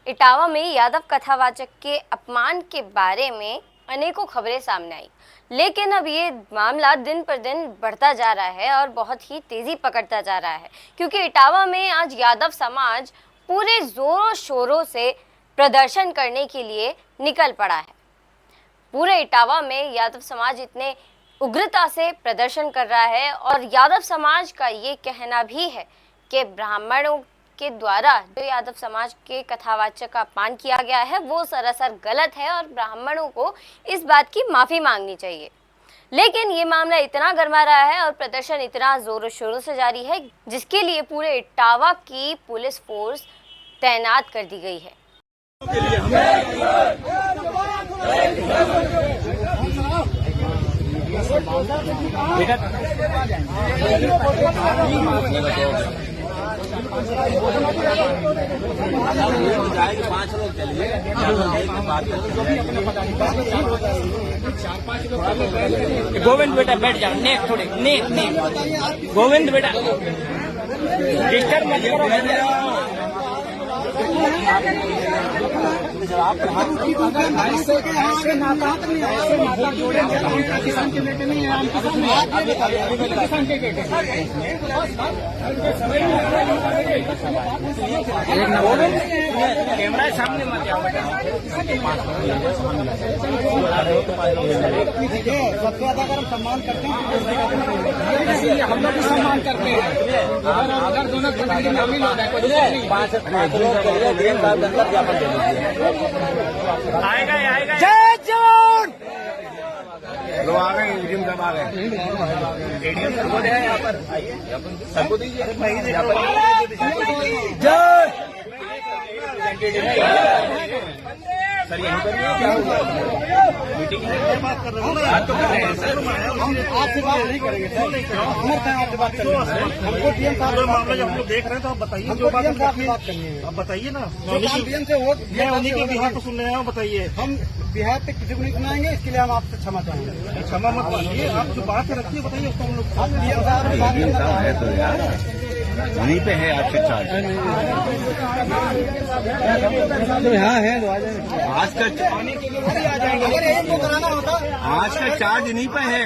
इटावा में यादव कथावाचक के अपमान के बारे में अनेकों खबरें सामने आई, लेकिन अब ये मामला दिन पर दिन बढ़ता जा रहा है और बहुत ही तेजी पकड़ता जा रहा है, क्योंकि इटावा में आज यादव समाज पूरे जोरों शोरों से प्रदर्शन करने के लिए निकल पड़ा है। पूरे इटावा में यादव समाज इतने उग्रता से प्रदर्शन कर रहा है और यादव समाज का ये कहना भी है कि ब्राह्मणों के द्वारा जो यादव समाज के कथावाचक का अपमान किया गया है वो सरासर गलत है और ब्राह्मणों को इस बात की माफ़ी मांगनी चाहिए। लेकिन ये मामला इतना गरमा रहा है और प्रदर्शन इतना जोरों शोरों से जारी है, जिसके लिए पूरे इटावा की पुलिस फोर्स तैनात कर दी गई है। गोविंद बेटा बैठ जाओ, नेक थोड़े नेक गोविंद बेटा डिस्टर्ब मत करो। कैमरा सामने मत जाओ बेटा। सबसे ज्यादा अगर हम सम्मान करते हैं हम लोग भी सम्मान करते हैं। अगर दोनों शामिल हो आएगा जय जवान। लोग आ गए, एडीएम साहब आ गए। एडीएम सबको है यहाँ पर, सबको दीजिए। सर यहीं पर मीटिंग बात कर रहे हैं सर। हम आपसे बात नहीं करेंगे सर, आपसे बात कर रहे हैं। हमको डीएम साहब मामला जब हम लोग देख रहे हैं तो आप बताइए, जो बात आप बताइए ना। डीएम से वोट मैं उन्हीं के बिहार को सुन रहे हैं, बताइए। हम बिहार पे किसी को नहीं सुनाएंगे, इसके लिए हम आपसे क्षमा चाहेंगे। क्षमा मत मांगिए, आप जो बात रखिए बताइए उसको हम लोग। डीएम साहब है तो यार वहीं पे है आपसे चार्ज। तो यहाँ है तो आज का चार्ज इन्हीं पर है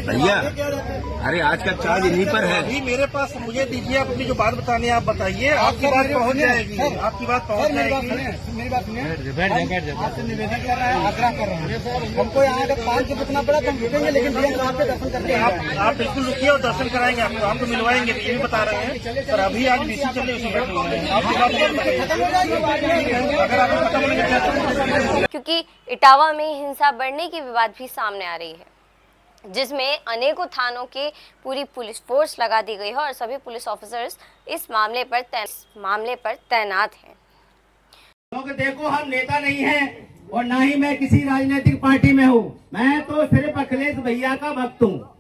भैया। अरे आज का चार्ज इन्हीं पर है। अभी मेरे पास मुझे दीजिए, अपनी जो बात बतानी है आप बताइए, आपकी बात पहुँच जाएगी। आपकी बात पहुँच जाएगी। मेरी बात सुनिए, बैठ जाए। आपसे निवेदन कर रहे हैं, आग्रह कर रहे हैं। हमको यहाँ अगर 5 से रुकना पड़ा तो हम रुकेंगे, लेकिन डीएम साहब के दर्शन करके आप बिल्कुल रुकिए और दर्शन कराएंगे आपको। हम तो मिलवाएंगे, ये भी बता रहे हैं। पर अभी आज बीसी चल रही है, क्योंकि इटावा में हिंसा बढ़ने की विवाद भी सामने आ रही है, जिसमें अनेकों थानों के पूरी पुलिस फोर्स लगा दी गई है और सभी पुलिस ऑफिसर्स इस मामले पर तैनात हैं। क्योंकि देखो, हम नेता नहीं हैं और ना ही मैं किसी राजनीतिक पार्टी में हूँ। मैं तो सिर्फ अखिलेश भैया का भक्त हूँ,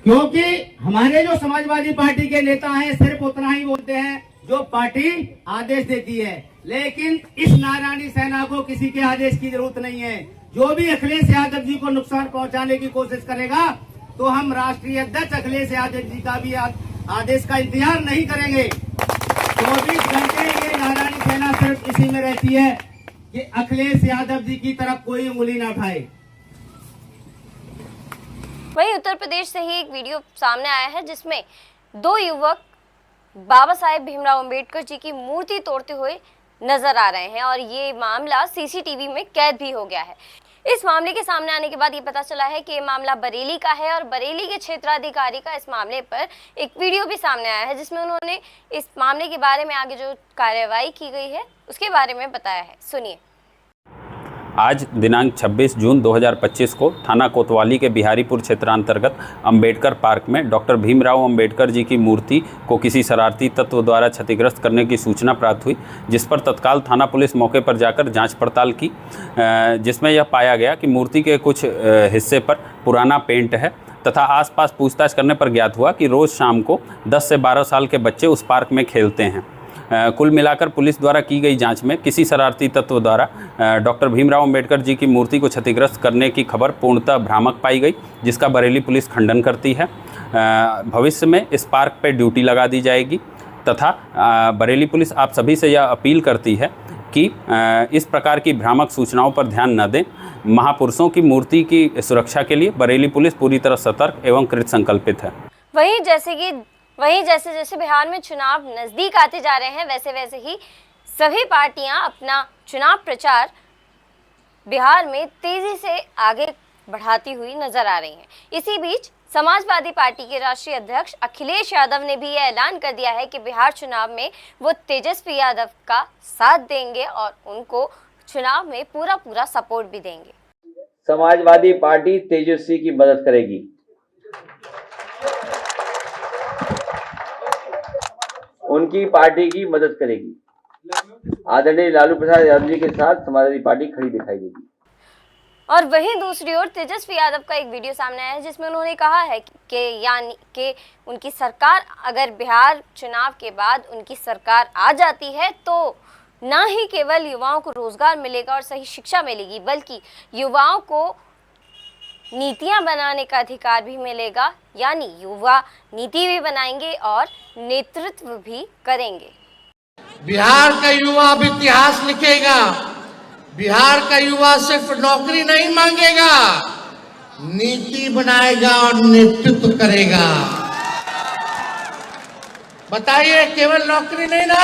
क्योंकि हमारे जो समाजवादी पार्टी के नेता हैं सिर्फ उतना ही बोलते हैं जो पार्टी आदेश देती है, लेकिन इस नारायणी सेना को किसी के आदेश की जरूरत नहीं है। जो भी अखिलेश यादव जी को नुकसान पहुंचाने की कोशिश करेगा तो हम राष्ट्रीय अध्यक्ष अखिलेश यादव जी का भी आदेश का इंतजार नहीं करेंगे। 24 घंटे ये नारायणी सेना सिर्फ इसी में रहती है कि अखिलेश यादव जी की तरफ कोई उंगली न उठाए। वहीं उत्तर प्रदेश से ही एक वीडियो सामने आया है, जिसमें 2 युवक बाबा साहेब भीमराव अंबेडकर जी की मूर्ति तोड़ते हुए नजर आ रहे हैं और ये मामला सीसीटीवी में कैद भी हो गया है। इस मामले के सामने आने के बाद ये पता चला है कि ये मामला बरेली का है और बरेली के क्षेत्राधिकारी का इस मामले पर एक वीडियो भी सामने आया है, जिसमें उन्होंने इस मामले के बारे में आगे जो कार्रवाई की गई है उसके बारे में बताया है। सुनिए। आज दिनांक 26 जून 2025 को थाना कोतवाली के बिहारीपुर क्षेत्रांतर्गत अंबेडकर पार्क में डॉक्टर भीमराव अंबेडकर जी की मूर्ति को किसी शरारती तत्व द्वारा क्षतिग्रस्त करने की सूचना प्राप्त हुई, जिस पर तत्काल थाना पुलिस मौके पर जाकर जांच पड़ताल की, जिसमें यह पाया गया कि मूर्ति के कुछ हिस्से पर पुराना पेंट है तथा आसपास पूछताछ करने पर ज्ञात हुआ कि रोज़ शाम को 10 से 12 साल के बच्चे उस पार्क में खेलते हैं। कुल मिलाकर पुलिस द्वारा की गई जांच में किसी शरारती तत्व द्वारा डॉक्टर भीमराव अंबेडकर जी की मूर्ति को क्षतिग्रस्त करने की खबर पूर्णतः भ्रामक पाई गई, जिसका बरेली पुलिस खंडन करती है। भविष्य में इस पार्क पर ड्यूटी लगा दी जाएगी तथा बरेली पुलिस आप सभी से यह अपील करती है कि इस प्रकार की भ्रामक सूचनाओं पर ध्यान न दें। महापुरुषों की मूर्ति की सुरक्षा के लिए बरेली पुलिस पूरी तरह सतर्क एवं कृत संकल्पित है। वहीं जैसे जैसे बिहार में चुनाव नज़दीक आते जा रहे हैं, वैसे वैसे ही सभी पार्टियां अपना चुनाव प्रचार बिहार में तेजी से आगे बढ़ाती हुई नजर आ रही हैं। इसी बीच समाजवादी पार्टी के राष्ट्रीय अध्यक्ष अखिलेश यादव ने भी यह ऐलान कर दिया है कि बिहार चुनाव में वो तेजस्वी यादव का साथ देंगे और उनको चुनाव में पूरा सपोर्ट भी देंगे। समाजवादी पार्टी तेजस्वी की मदद करेगी। उनकी पार्टी की मदद करेगी। आदरणीय लालू प्रसाद यादव जी के साथ समाजवादी पार्टी खड़ी दिखाई देगी। और वहीं दूसरी ओर तेजस्वी यादव का एक वीडियो सामने आया है जिसमें उन्होंने कहा है कि उनकी सरकार, अगर बिहार चुनाव के बाद उनकी सरकार आ जाती है तो ना ही केवल युवाओं को रोजगार मिलेगा और सही शिक्षा मिलेगी, बल्कि युवाओं को नीतियां बनाने का अधिकार भी मिलेगा। यानी युवा नीति भी बनाएंगे और नेतृत्व भी करेंगे। बिहार का युवा अब इतिहास लिखेगा। बिहार का युवा सिर्फ नौकरी नहीं मांगेगा, नीति बनाएगा और नेतृत्व करेगा। बताइए, केवल नौकरी नहीं ना,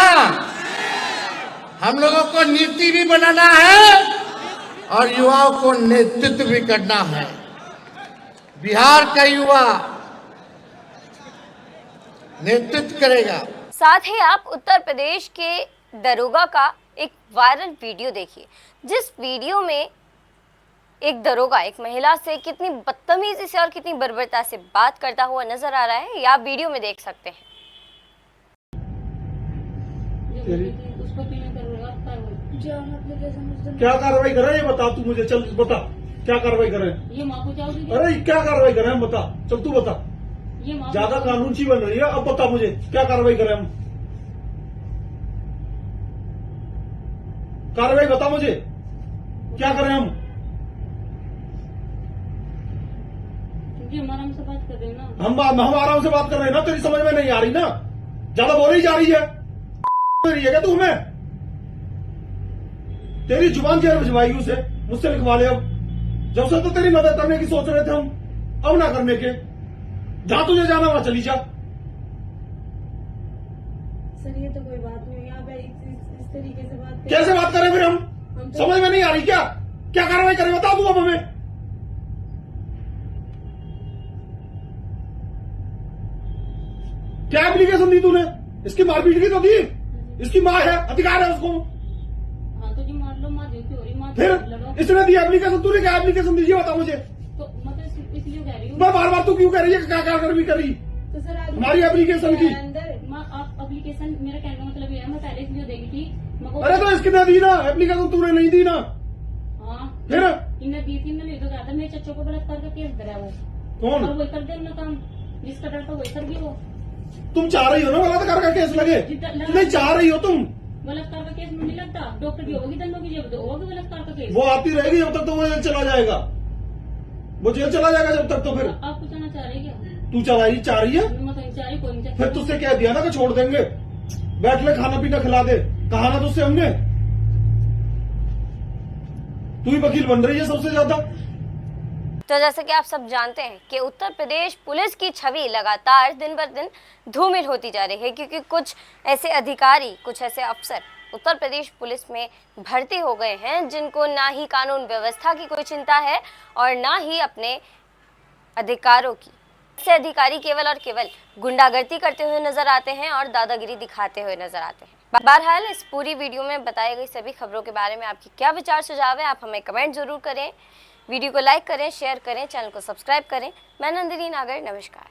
हम लोगों को नीति भी बनाना है और युवाओं को नेतृत्व भी करना है। बिहार का युवा नेतृत्व करेगा। साथ ही आप उत्तर प्रदेश के दरोगा का एक वायरल वीडियो देखिए, जिस वीडियो में एक दरोगा एक महिला से कितनी बदतमीजी से और कितनी बर्बरता से बात करता हुआ नजर आ रहा है। ये आप वीडियो में देख सकते हैं। क्या कार्रवाई कर रहे हैं ये बता, तू मुझे चल बता क्या कार्रवाई कर रहे हैं। ये माँ को क्या अरे क्या कार्रवाई कर रहे हैं बता, चल तू बता। ज्यादा कानूनी बन रही है, अब बता मुझे क्या कार्रवाई करें हम। कार्रवाई बता मुझे, क्या करें हम। हम आराम से बात कर रहे हैं ना। हम आराम से बात कर रहे हैं ना, तेरी समझ में नहीं आ रही ना, ज्यादा बोली जा रही है। रही है क्या तू हमें? तेरी जुबान जेल भिजवाई उसे, मुझसे लिखवा ले। अब जब से तो तेरी मदद करने की सोच रहे थे हम, अब ना करने के। जहां तुझे जाना वहां चली जा। सर ये तो कोई बात नहीं, आप इस तरीके से बात कैसे बात करें फिर हम तो समझ में नहीं आ रही क्या? क्या कार्रवाई करें बता तू अब हमें। क्या एप्लीकेशन दी तूने? इसकी मारपीट की तो दी, इसकी माँ है, अधिकार है उसको। हाँ तो जी मार लो, मार जो की मार फिर इसने दी एप्लीकेशन, तूने क्या एप्लीकेशन दी बता मुझे। तो मतलब इसलिए कह रही हूँ मैं बार बार तू क्यों कह रही है क्या कार्रवाई करी तो सर आज हमारी एप्लीकेशन की? आप एप्लीकेशन, मेरा कहने का मतलब ये है, मैं पहले इसलिए देखी थी। अरे तो इसने दी ना एप्लीकेशन, तूने नहीं दी ना। हाँ फिर इन्हें दी थी, मैंने तो कहा था मेरे चच्चों को बलात्कार का केस धरा वो कौन? और वही कर दे अपना काम, जिसका डर था वही कर दिया वो। तुम चाह रही हो ना बलात्कार का केस लगे? नहीं चाह रही हो तुम? बलात्कार का केस में नहीं लगता, डॉक्टर की होगी दंडों की, जब होगी बलात्कार का केस। वो आती रहेगी जब तक तो वो जेल चला जाएगा, वो जेल चला जाएगा जब तक। तो फिर आप कुछ आना चाह रहे क्या? तू चाह रही है? मैं तो चाह रही, कोई नहीं चाहता। फिर तुझसे कह दिया ना कि छोड़ देंगे, बैठ ले खाना पीना खिला दे, कहा ना तुझसे हमने। तू ही वकील बन रही है सबसे ज्यादा। तो जैसे कि आप सब जानते हैं कि उत्तर प्रदेश पुलिस की छवि लगातार दिन बर दिन धूमिल होती जा रही है, क्योंकि कुछ ऐसे अधिकारी, कुछ ऐसे अफसर उत्तर प्रदेश पुलिस में भर्ती हो गए हैं जिनको ना ही कानून व्यवस्था की कोई चिंता है और ना ही अपने अधिकारों की। ऐसे अधिकारी केवल और केवल गुंडागर्दी करते हुए नजर आते हैं और दादागिरी दिखाते हुए नजर आते हैं। बहरहाल इस पूरी वीडियो में बताई गई सभी खबरों के बारे में आपकी क्या विचार सुझाव है, आप हमें कमेंट जरूर करें। वीडियो को लाइक करें, शेयर करें, चैनल को सब्सक्राइब करें। मैं नंदिनी नागर, नमस्कार।